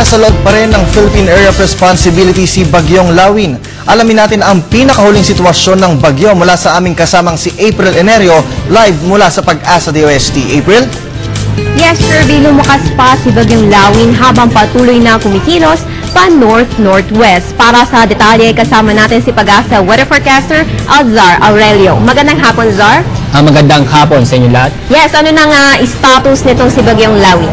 Nasa loob pa rin ng Philippine Area of Responsibility si Bagyong Lawin. Alamin natin ang pinakahuling sitwasyon ng bagyo mula sa aming kasamang si April Enerio, live mula sa Pag-asa DOST. April? Yes, Kirby, lumukas pa si Bagyong Lawin habang patuloy na kumikilos pa north-northwest. Para sa detalye, kasama natin si Pag-asa weather forecaster Alzar Aurelio. Magandang hapon, Zar. Magandang hapon sa inyo lahat. Yes, ano nang status nitong si Bagyong Lawin?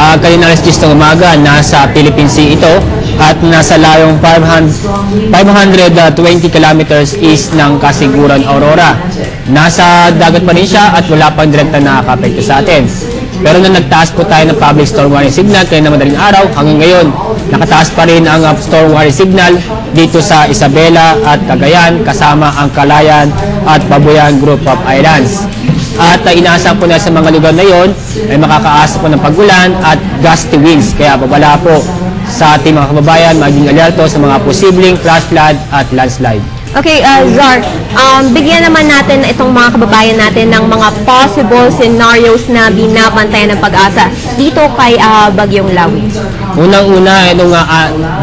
Kanina alas 10 ng umaga, nasa Philippine Sea ito at nasa layong 520 kilometers east ng Kasiguran, Aurora. Nasa dagat pa rin siya at wala pang direkta na nakakapekto sa atin. Pero nung nagtaas po tayo ng public storm warning signal kaya na madaling araw, hanggang ngayon, nakataas pa rin ang storm warning signal dito sa Isabela at Cagayan kasama ang Calayan at Babuyan Group of Islands. At inaasahan po na sa mga lugar na yon ay makakaasa po ng pag-ulan at gusty winds. Kaya babala po sa ating mga kababayan maging alerto sa mga posibleng flash flood at landslide. Okay, Zar, bigyan naman natin itong mga kababayan natin ng mga possible scenarios na binabantayan ng Pag-asa dito kay Bagyong Lawin. Unang-una, itong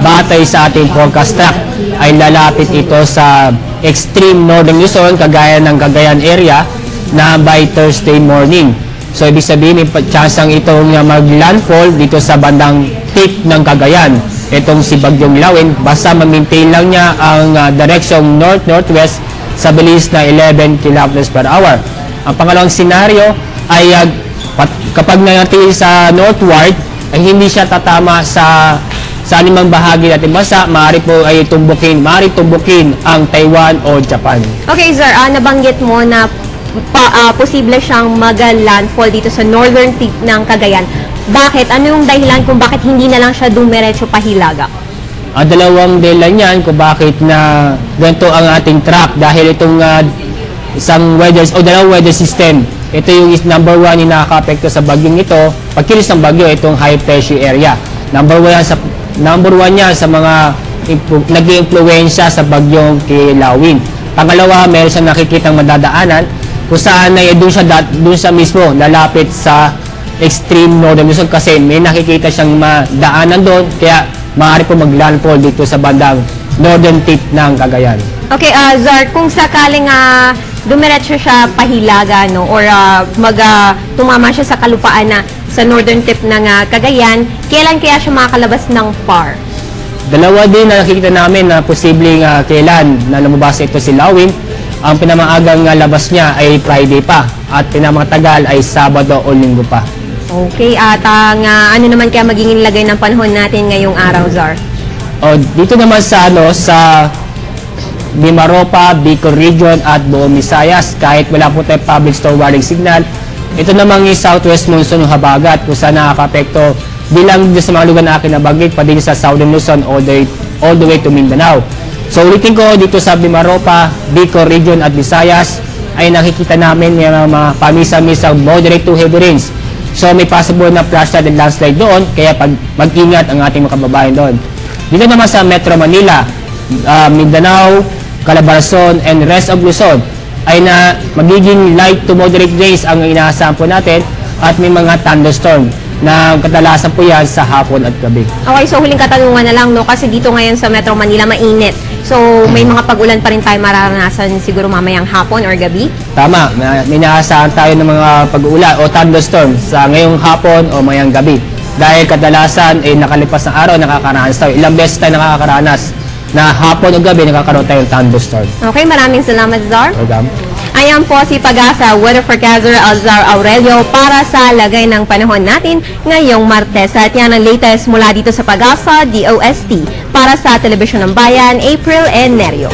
batay sa ating forecast track ay lalapit ito sa extreme northern Luzon, kagaya ng Cagayan area, na by Thursday morning. So, ibig sabihin, may chansang itong mag-landfall dito sa bandang tip ng Cagayan. Itong si Bagyong Lawin, basta ma-maintain lang niya ang direksyong north-northwest sa bilis na 11 km per hour. Ang pangalawang senaryo ay kapag nanatili sa northward, ay hindi siya tatama sa limang bahagi natin bansa, maaari po ay tumbukin ang Taiwan o Japan. Okay, Zar, nabanggit mo na posible siyang mag-landfall dito sa northern tip ng Cagayan. Bakit? Ano yung dahilan kung bakit hindi na lang siya dumiretso pa Hilaga? Dalawang dahilan yan kung bakit na ganito ang ating track dahil itong isang dalawang weather system. Ito yung number 1 yung nakaka-apekto sa bagyong ito. Pagkilos ng bagyo, itong high pressure area. Number 1 yan sa mga nag-i-influensya sa bagyong Lawin. Pangalawa, meron siyang nakikitang madadaanan kung saan ay doon siya mismo lalapit sa extreme northern Luzon kasi may nakikita siyang madaanan doon kaya maaari po mag-landfall dito sa bandang northern tip ng Cagayan. Okay, Zar, kung sakaling dumiretso siya pahilaga or tumama siya sa kalupaan na sa northern tip ng Cagayan, kailan kaya siya makakalabas ng PAR? Dalawa din na nakikita namin na posibleng kailan na lumabas ito si Lawin. Ang pinamaagang labas niya ay Friday pa at pinamatagal ay Sabado o Linggo pa. Okay, at ano naman kaya magiging lagay ng panahon natin ngayong araw, Zar? Dito naman sa Mimaropa, Bicol Region at buong Visayas, kahit wala po tayo public storm warning signal, ito namang yung southwest monsoon yung habagat kung saan nakaka-apekto bilang sa mga lugar na akin nabanggit pa din sa southern Luzon all the way to Mindanao. So ulitin ko, dito sa Mimaropa, Bicol Region at Visayas ay nakikita namin yung mga pamisa-misang moderate to heavy rains. So may possible na flash flood and landslide doon, kaya mag-ingat ang ating mga kababayan doon. Dito naman sa Metro Manila, Mindanao, Calabarzon, and rest of Luzon ay na magiging light to moderate rains ang inaasahan po natin at may mga thunderstorm na kadalasan po yan sa hapon at gabi. Okay, so huling katanungan na lang, no? Kasi dito ngayon sa Metro Manila mainit. So may mga pag-ulan pa rin tayo mararanasan siguro mamayang hapon or gabi? Tama, may naasahan tayo ng mga pag-ulan o thunderstorm sa ngayong hapon o mayang gabi. Dahil kadalasan nakalipas na araw nakakaranas tayo. Ilang beses tayo nakakaranas na hapon o gabi nakakaroon tayo ng thunderstorm. Okay, maraming salamat, Zar. Welcome. Ayan po si Pag-asa weather forecaster Alzar Aurelio para sa lagay ng panahon natin ngayong Martes. At yan ang latest mula dito sa Pag-asa DOST. Para sa Telebisyon ng Bayan, April Enerio.